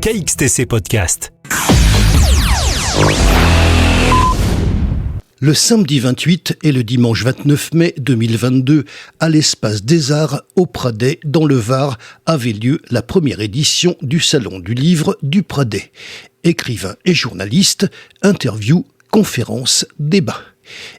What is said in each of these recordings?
KXTC Podcast. Le samedi 28 et le dimanche 29 mai 2022, à l'Espace des Arts, au Pradet, dans le Var, avait lieu la première édition du Salon du Livre du Pradet. Écrivain et journaliste, interviews, conférences, débats.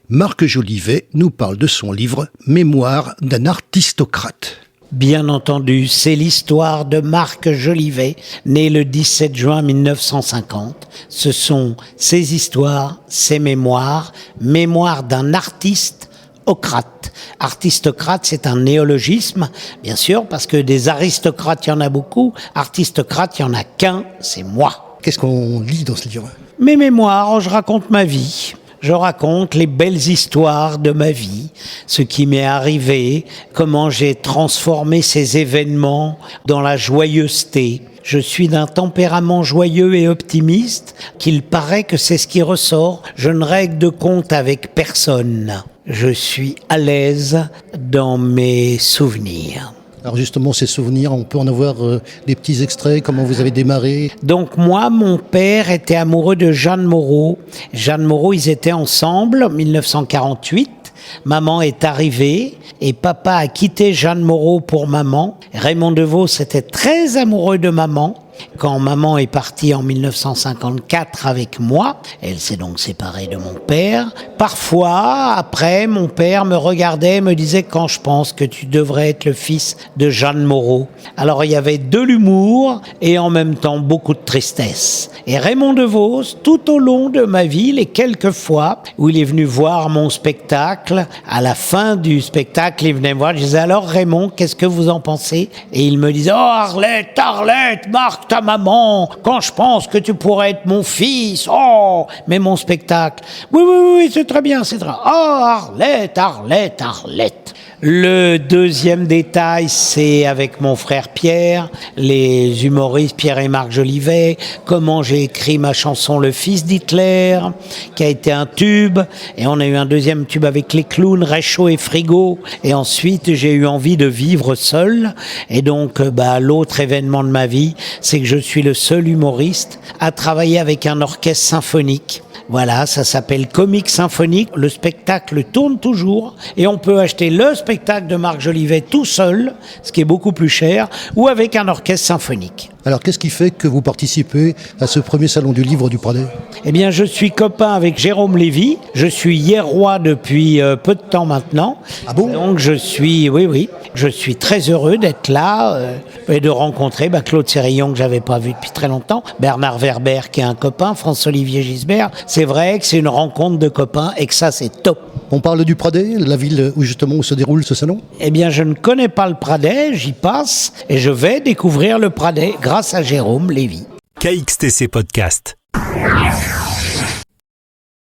Marc Jolivet nous parle de son livre « Mémoire d'un artistocrate ». Bien entendu, c'est l'histoire de Marc Jolivet, né le 17 juin 1950. Ce sont ses histoires, ses mémoires, mémoire d'un artistocrate. Artistocrate, c'est un néologisme, bien sûr, parce que des aristocrates, il y en a beaucoup. Artistocrate, il n'y en a qu'un, c'est moi. Qu'est-ce qu'on lit dans ce livre ? Mes mémoires, je raconte ma vie. Je raconte les belles histoires de ma vie, ce qui m'est arrivé, comment j'ai transformé ces événements dans la joyeuseté. Je suis d'un tempérament joyeux et optimiste, qu'il paraît que c'est ce qui ressort. Je ne règle de compte avec personne. Je suis à l'aise dans mes souvenirs. Alors justement, ces souvenirs, on peut en avoir des petits extraits, comment vous avez démarré ? Donc moi, mon père était amoureux de Jeanne Moreau. Jeanne Moreau, ils étaient ensemble en 1948. Maman est arrivée et papa a quitté Jeanne Moreau pour maman. Raymond DeVos était très amoureux de maman. Quand maman est partie en 1954 avec moi, elle s'est donc séparée de mon père. Parfois, après, mon père me regardait et me disait « Quand je pense que tu devrais être le fils de Jeanne Moreau ». Alors il y avait de l'humour et en même temps beaucoup de tristesse. Et Raymond DeVos, tout au long de ma vie, les quelques fois où il est venu voir mon spectacle, à la fin du spectacle, il venait me voir, je disais « Alors Raymond, qu'est-ce que vous en pensez ?» Et il me disait « Oh Arlette, Marc, ta maman, quand je pense que tu pourrais être mon fils, oh, mais mon spectacle, oui, c'est très bien, c'est très bien. Oh, Arlette. Le deuxième détail, c'est avec mon frère Pierre, les humoristes Pierre et Marc Jolivet, comment j'ai écrit ma chanson Le Fils d'Hitler, qui a été un tube, et on a eu un deuxième tube avec les clowns, Réchaud et Frigo, et ensuite j'ai eu envie de vivre seul, et donc l'autre événement de ma vie, c'est que je suis le seul humoriste à travailler avec un orchestre symphonique. Voilà, ça s'appelle Comique Symphonique. Le spectacle tourne toujours et on peut acheter le spectacle de Marc Jolivet tout seul, ce qui est beaucoup plus cher, ou avec un orchestre symphonique. Alors qu'est-ce qui fait que vous participez à ce premier salon du livre du Pradet ? Eh bien, je suis copain avec Jérôme Lévy. Je suis hierrois depuis peu de temps maintenant. Ah bon ? Donc je suis très heureux d'être là et de rencontrer Claude Sérillon que j'avais pas vu depuis très longtemps, Bernard Werber qui est un copain, François-Olivier Gisbert. C'est vrai que c'est une rencontre de copains et que ça c'est top. On parle du Pradet, la ville où se déroule ce salon ? Eh bien, je ne connais pas le Pradet, j'y passe et je vais découvrir le Pradet grâce à Jérôme Lévy. KXTC Podcast.